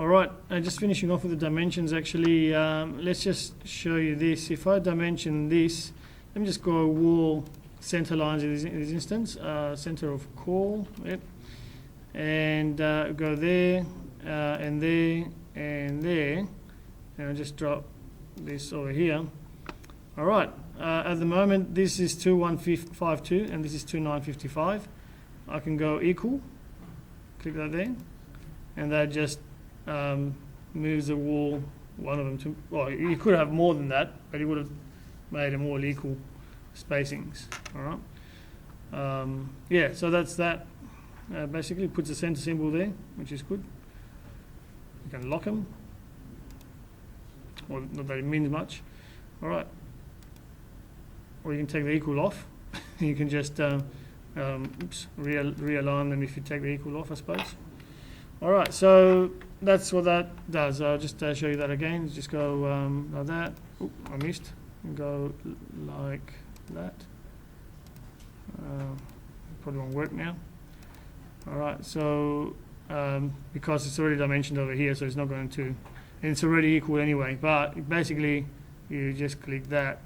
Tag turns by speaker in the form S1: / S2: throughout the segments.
S1: All right, just finishing off with the dimensions actually, let's just show you this. If I dimension this, let me just go wall center lines in this instance, center of core, yep. And go there, and there, and there, and I'll just drop this over here. All right, at the moment this is 2152 and this is 2955. I can go equal, click that there, and that just moves the wall, one of them to, well, you could have more than that, but it would have made them all equal spacings. All right, yeah, so that's that. Basically puts a center symbol there, which is good. You can lock them, well, not that it means much. All right, or you can take the equal off. You can just realign them if you take the equal off, I suppose. All right, so that's what that does. I'll just show you that again. Just go like that. Oop, I missed. Go like that. Probably won't work now. All right, so because it's already dimensioned over here, so it's not going to, and it's already equal anyway, but basically you just click that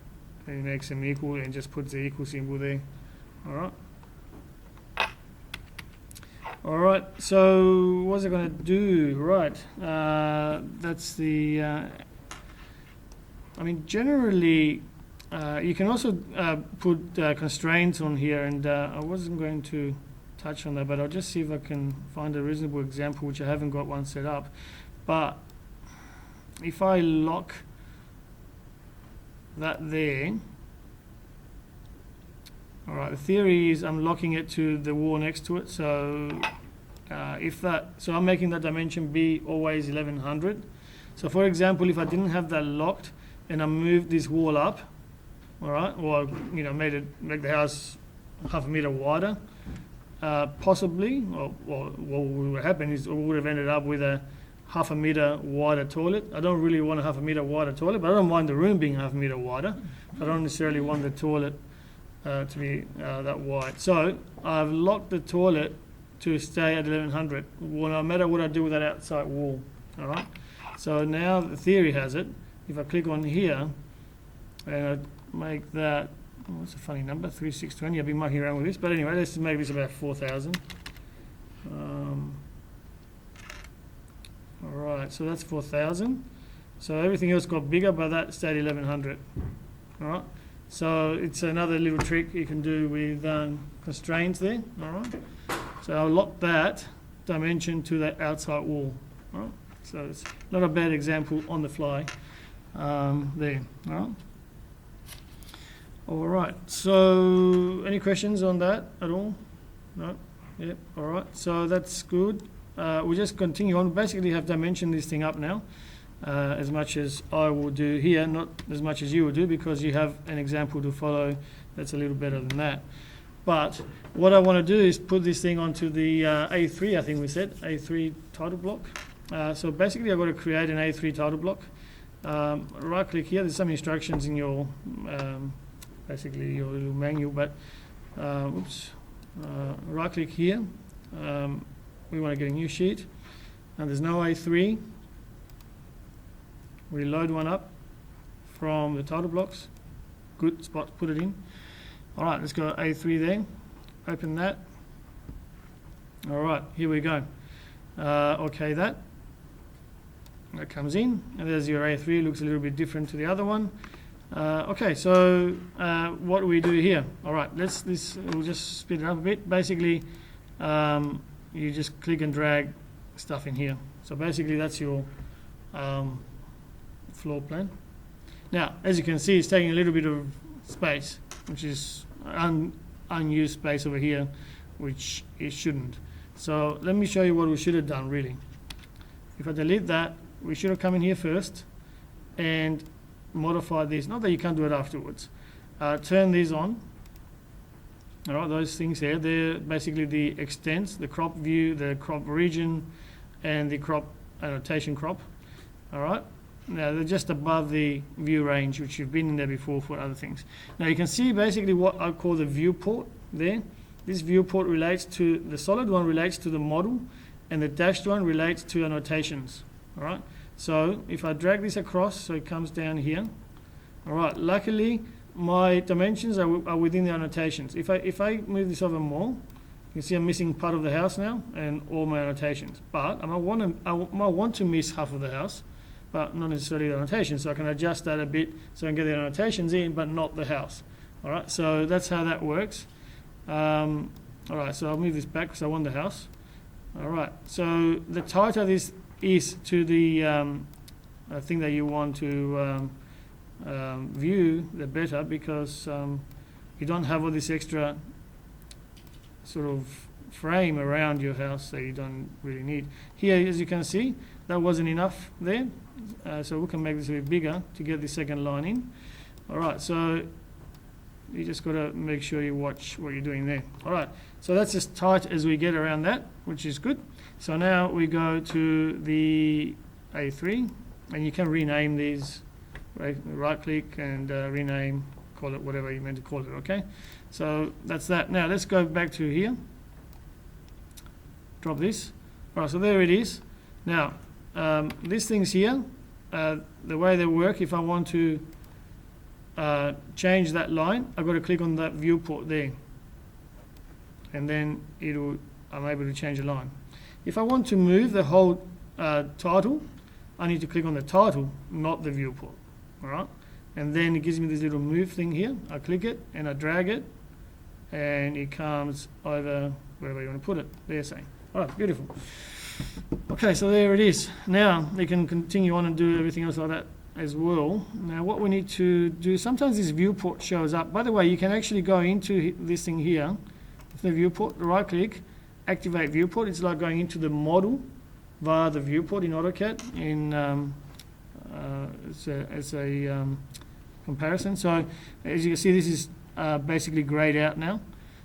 S1: and it makes them equal and just puts the equal symbol there. All right, so what's it going to do? Right, that's the, I mean, generally you can also put constraints on here, and I wasn't going to touch on that, but I'll just see if I can find a reasonable example, which I haven't got one set up. But if I lock that there, all right, the theory is I'm locking it to the wall next to it. So if that, so I'm making that dimension be always 1100. So for example, if I didn't have that locked and I moved this wall up, all right, or make the house half a meter wider, possibly, or what would happen is we would have ended up with a half a meter wider toilet. I don't really want a half a meter wider toilet, but I don't mind the room being half a meter wider. I don't necessarily want the toilet to be that wide. So I've locked the toilet to stay at 1100, well, no matter what I do with that outside wall. All right. So now the theory has it. If I click on here and I make that, oh, that's a funny number, 3620. I've been mucking around with this, but anyway, let's make this about 4,000. All right, so that's 4,000. So everything else got bigger, but that stayed 1100. All right. So it's another little trick you can do with constraints there. All right. So I'll lock that dimension to that outside wall. All right. So it's not a bad example on the fly there. All right. All right. So any questions on that at all? No. Yep. All right. So that's good. We'll just continue on. Basically, have dimensioned this thing up now. As much as I will do here, not as much as you will do, because you have an example to follow that's a little better than that. But what I want to do is put this thing onto the A3, I think we said, A3 title block. So basically I've got to create an A3 title block. Right click here, there's some instructions in your, basically your little manual, but right click here. We want to get a new sheet, and there's no A3. We load one up from the title blocks. Good spot to put it in. All right, let's go A3 there. Open that. All right, here we go. Okay, that comes in, and there's your A3. Looks a little bit different to the other one. Okay, so what do we do here? All right, we'll just speed it up a bit. Basically, you just click and drag stuff in here. So basically, that's your floor plan. Now, as you can see, it's taking a little bit of space, which is unused space over here, which it shouldn't. So let me show you what we should have done, really. If I delete that, we should have come in here first and modified this. Not that you can't do it afterwards. Turn these on. All right, those things here, they're basically the extents, the crop view, the crop region, and the crop annotation crop. All right. Now they're just above the view range, which you've been in there before for other things. Now you can see basically what I call the viewport there. This viewport relates to, the solid one relates to the model, and the dashed one relates to annotations. All right. So if I drag this across, so it comes down here. All right. Luckily, my dimensions are within the annotations. If I move this over more, you can see I'm missing part of the house now and all my annotations. But I might want to miss half of the house, but not necessarily the annotations. So I can adjust that a bit so I can get the annotations in, but not the house. All right. So that's how that works. All right. So I'll move this back because I want the house. All right. So the tighter this is to the thing that you want to view, the better, because you don't have all this extra sort of frame around your house that you don't really need. Here, as you can see, that wasn't enough there, so we can make this a bit bigger to get the second line in. All right, so you just got to make sure you watch what you're doing there. All right, so that's as tight as we get around that, which is good. So now we go to the A3, and you can rename these. Right click and rename, call it whatever you meant to call it, okay? So that's that. Now let's go back to here. Drop this. All right, so there it is. Now, these things here, the way they work, if I want to change that line, I've got to click on that viewport there. And then I'm able to change the line. If I want to move the whole title, I need to click on the title, not the viewport. All right, and then it gives me this little move thing here. I click it and I drag it, and it comes over wherever you want to put it. There, saying, all right, beautiful. Okay, so there it is. Now you can continue on and do everything else like that as well. Now what we need to do, sometimes this viewport shows up. By the way, you can actually go into this thing here, the viewport, right click, activate viewport. It's like going into the model via the viewport in AutoCAD in as a comparison. So as you can see, this is basically grayed out now.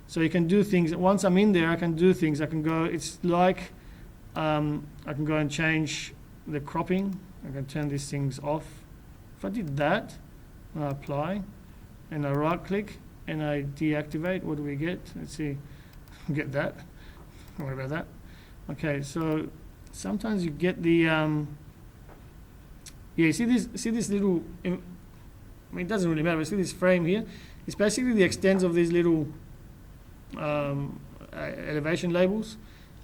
S1: So you can do things. Once I'm in there, I can do things. I can go, it's like I can go and change the cropping. I can turn these things off. If I did that, I apply, and I right click, and I deactivate, what do we get? Let's see, get that. Don't worry about that. Okay, so sometimes you get the yeah, see this little, I mean, it doesn't really matter, but see this frame here? It's basically the extents of these little elevation labels.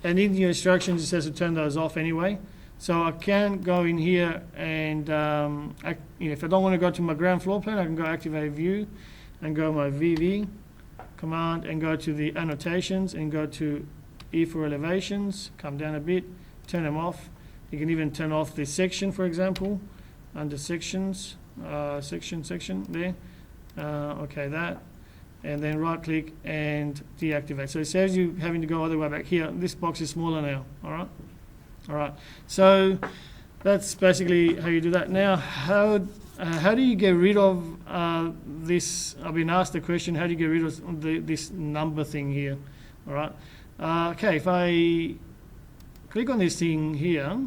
S1: And in your instructions, it says to turn those off anyway. So I can go in here and, if I don't want to go to my ground floor plan, I can go activate view and go my VV command and go to the annotations and go to E for elevations, come down a bit, turn them off. You can even turn off this section, for example, under sections, section there. Okay, that. And then right click and deactivate. So it saves you having to go all the way back here. This box is smaller now, all right? All right, so that's basically how you do that. Now, how do you get rid of this? I've been asked the question, how do you get rid of this number thing here, all right? Okay, if I click on this thing here,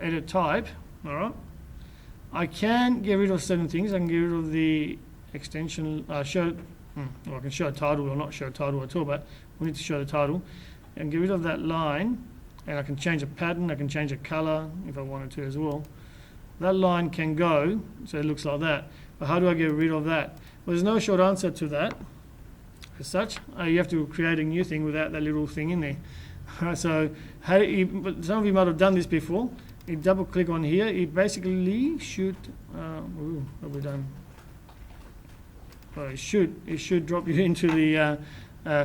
S1: edit type, all right? I can get rid of certain things. I can get rid of the extension, show, well, I can show a title or not show a title at all, but we need to show the title. And get rid of that line, and I can change a pattern, I can change a color if I wanted to as well. That line can go, so it looks like that. But how do I get rid of that? Well, there's no short answer to that as such. You have to create a new thing without that little thing in there. So some of you might have done this before. You double click on here, it basically should, what have we done? Well, it should drop you into the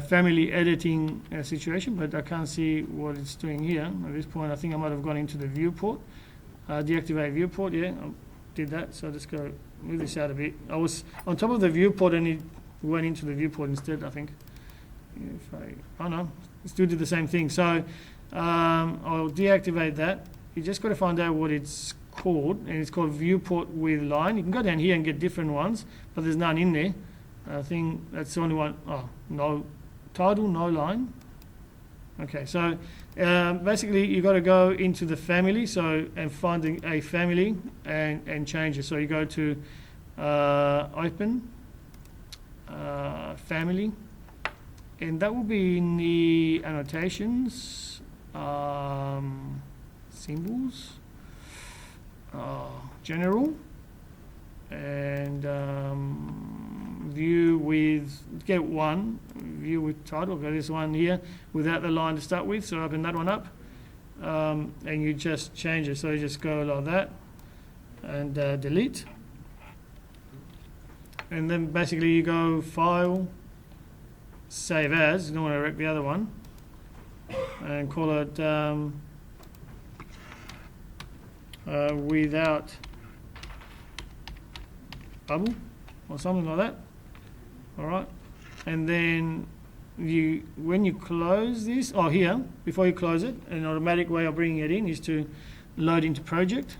S1: family editing situation, but I can't see what it's doing here. At this point, I think I might have gone into the viewport. Deactivate viewport, yeah, I did that, so let's go move this out a bit. I was on top of the viewport and it went into the viewport instead, I think. Oh no, it still did the same thing. So I'll deactivate that. You just got to find out what it's called, and it's called viewport with line. You can go down here and get different ones, but there's none in there. I think that's the only one. Oh, no title, no line. Okay, so basically you got to go into the family, and find a family and change it. So you go to open family, and that will be in the annotations, symbols, general, and view with, get one, view with title, got this one here without the line to start with, so open that one up, and you just change it, so you just go like that, and delete, and then basically you go File, Save As, you don't want to wreck the other one, and call it without bubble or something like that. All right, and then you, when you close this, here, before you close it, an automatic way of bringing it in is to load into project.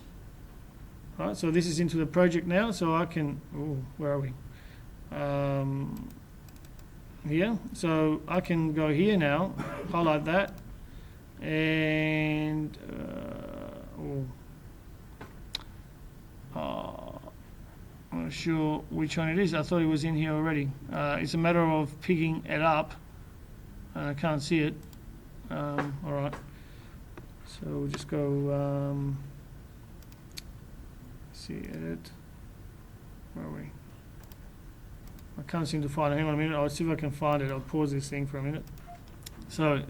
S1: All right, so this is into the project now, so I can, where are we? Here, so I can go here now, highlight that, and I'm not sure which one it is. I thought it was in here already. It's a matter of picking it up. I can't see it. All right. So we'll just go. See edit. Where are we? I can't seem to find it. Hang on a minute. I'll see if I can find it. I'll pause this thing for a minute. So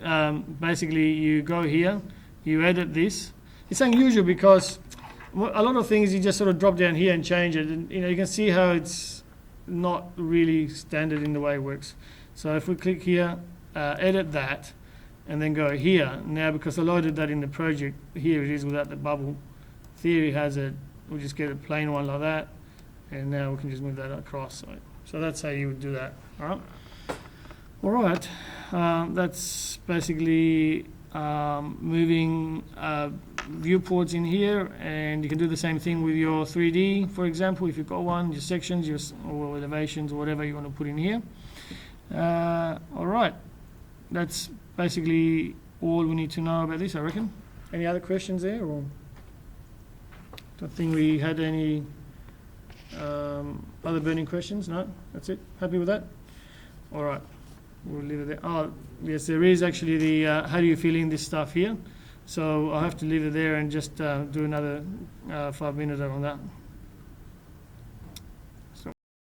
S1: basically, you go here. You edit this. It's unusual because a lot of things you just sort of drop down here and change it, and you can see how it's not really standard in the way it works. So if we click here, edit that, and then go here. Now because I loaded that in the project, here it is without the bubble. Theory has it. We'll just get a plain one like that, and now we can just move that across. So that's how you would do that. All right. That's basically moving viewports in here, and you can do the same thing with your 3D, for example, if you've got one, your sections, or elevations, or whatever you want to put in here. All right, that's basically all we need to know about this, I reckon. Any other questions there? Or don't think we had any other burning questions. No, that's it. Happy with that? All right, we'll leave it there. Oh, yes, there is actually the how do you fill in this stuff here. So I'll have to leave it there and just do another 5 minutes on that.